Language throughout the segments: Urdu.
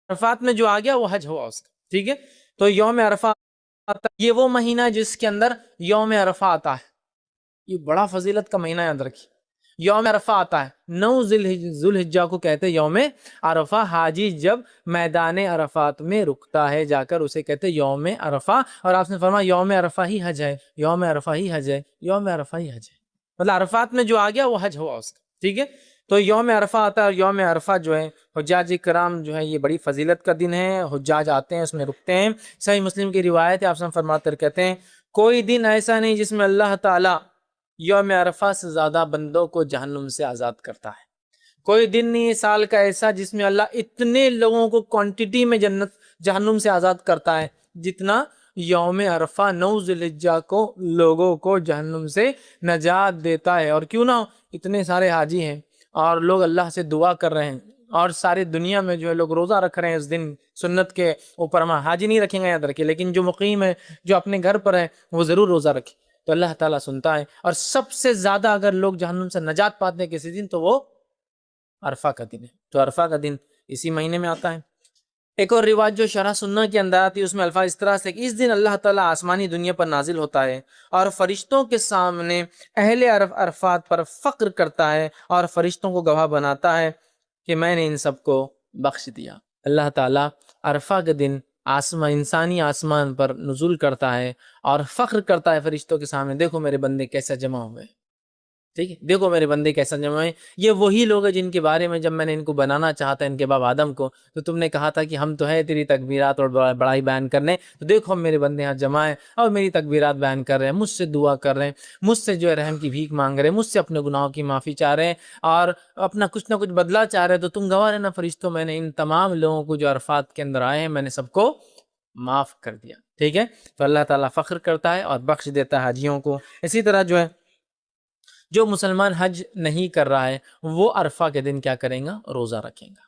عرفات میں جو آ گیا وہ حج ہوا اس کا، ٹھیک ہے۔ تو یوم عرفہ آتا ہے، یہ وہ مہینہ جس کے اندر یوم عرفہ آتا ہے، یہ بڑا فضیلت کا مہینہ یاد رکھیے۔ یوم عرفہ آتا ہے، 9 ذو الحجہ کو کہتے ہیں یوم عرفہ۔ حاجی جب میدان عرفات میں رکتا ہے جا کر اسے کہتے ہیں یوم عرفہ، اور آپ نے فرمایا یوم عرفہ ہی حج ہے، یوم عرفہ ہی حج ہے، یوم عرفہ ہی حج ہے، مطلب عرفات میں جو آ گیا وہ حج ہوا اس کا، ٹھیک ہے۔ تو یوم عرفہ آتا ہے، اور یوم عرفہ جو ہے حجاج کرام جو ہے یہ بڑی فضیلت کا دن ہے، حجاج آتے ہیں اس میں رکتے ہیں۔ صحیح مسلم کی روایت ہے، آپ سے فرماتے کہتے ہیں کوئی دن ایسا نہیں جس میں اللہ تعالیٰ یوم عرفہ سے زیادہ بندوں کو جہنم سے آزاد کرتا ہے۔ کوئی دن نہیں سال کا ایسا جس میں اللہ اتنے لوگوں کو کوانٹٹی میں جہنم سے آزاد کرتا ہے جتنا یوم عرفہ 9 ذی الحجہ کو لوگوں کو جہنم سے نجات دیتا ہے۔ اور کیوں نہ ہو، اتنے سارے حاجی ہیں اور لوگ اللہ سے دعا کر رہے ہیں، اور ساری دنیا میں جو ہے لوگ روزہ رکھ رہے ہیں اس دن سنت کے اوپر۔ ہم حاجی نہیں رکھیں گے یاد رکھیں، لیکن جو مقیم ہے، جو اپنے گھر پر ہے، وہ ضرور روزہ رکھے، تو اللہ تعالیٰ سنتا ہے۔ اور سب سے زیادہ اگر لوگ جہنم سے نجات پاتے ہیں کسی دن تو وہ عرفہ کا دن ہے۔ تو عرفہ کا دن اسی مہینے میں آتا ہے۔ ایک اور روایت جو شرح سنہ کے اندر آتی ہے اس میں الفاظ اس طرح سے کہ اس دن اللہ تعالیٰ آسمانی دنیا پر نازل ہوتا ہے اور فرشتوں کے سامنے اہل عرفات پر فخر کرتا ہے اور فرشتوں کو گواہ بناتا ہے کہ میں نے ان سب کو بخش دیا۔ اللہ تعالیٰ عرفہ کے دن انسانی آسمان پر نزول کرتا ہے اور فخر کرتا ہے فرشتوں کے سامنے، دیکھو میرے بندے کیسا جمع ہوئے، ٹھیک ہے، دیکھو میرے بندے کیسا جمع ہوئے۔ یہ وہی لوگ ہیں جن کے بارے میں جب میں نے ان کو بنانا چاہتا ان کے باپ آدم کو، تو تم نے کہا تھا کہ ہم تو ہے تیری تکبیرات اور بڑائی بیان کرنے، تو دیکھو ہم میرے بندے یہاں جمع ہیں اور میری تکبیرات بیان کر رہے ہیں، مجھ سے دعا کر رہے ہیں، مجھ سے جو ہے رحم کی بھیک مانگ رہے ہیں، مجھ سے اپنے گناہوں کی معافی چاہ رہے ہیں اور اپنا کچھ نہ کچھ بدلہ چاہ رہے ہیں۔ تو تم گواہ رہنا فرشتوں، میں نے ان تمام لوگوں کو جو عرفات کے اندر آئے ہیں میں نے سب کو معاف کر دیا، ٹھیک ہے۔ تو اللہ تعالیٰ فخر کرتا ہے اور بخش دیتا ہے حاجیوں کو۔ اسی طرح جو ہے جو مسلمان حج نہیں کر رہا ہے وہ عرفہ کے دن کیا کریں گا؟ روزہ رکھیں گا۔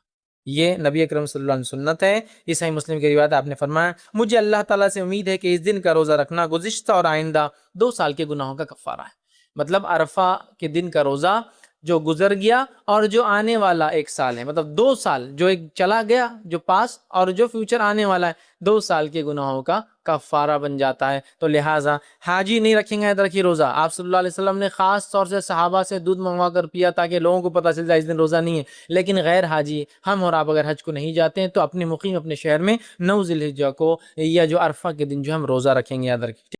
یہ نبی اکرم صلی اللہ علیہ وسلم سنت ہے۔ یہ صحیح مسلم کی روایت، آپ نے فرمایا مجھے اللہ تعالیٰ سے امید ہے کہ اس دن کا روزہ رکھنا گزشتہ اور آئندہ 2 سال کے گناہوں کا کفارہ ہے۔ مطلب عرفہ کے دن کا روزہ جو گزر گیا اور جو آنے والا 1 سال ہے، مطلب 2 سال جو ایک چلا گیا جو پاس اور جو فیوچر آنے والا ہے، 2 سال کے گناہوں کا کفارہ بن جاتا ہے۔ تو لہٰذا حاجی نہیں رکھیں گے یاد رکھیے روزہ۔ آپ صلی اللہ علیہ وسلم نے خاص طور سے صحابہ سے دودھ منگوا کر پیا تاکہ لوگوں کو پتہ چل جائے اس دن روزہ نہیں ہے۔ لیکن غیر حاجی ہم اور آپ اگر حج کو نہیں جاتے ہیں تو اپنے مقیم اپنے شہر میں 9 ذی الحجہ کو یا جو عرفہ کے دن جو ہم روزہ رکھیں گے یاد رکھیں۔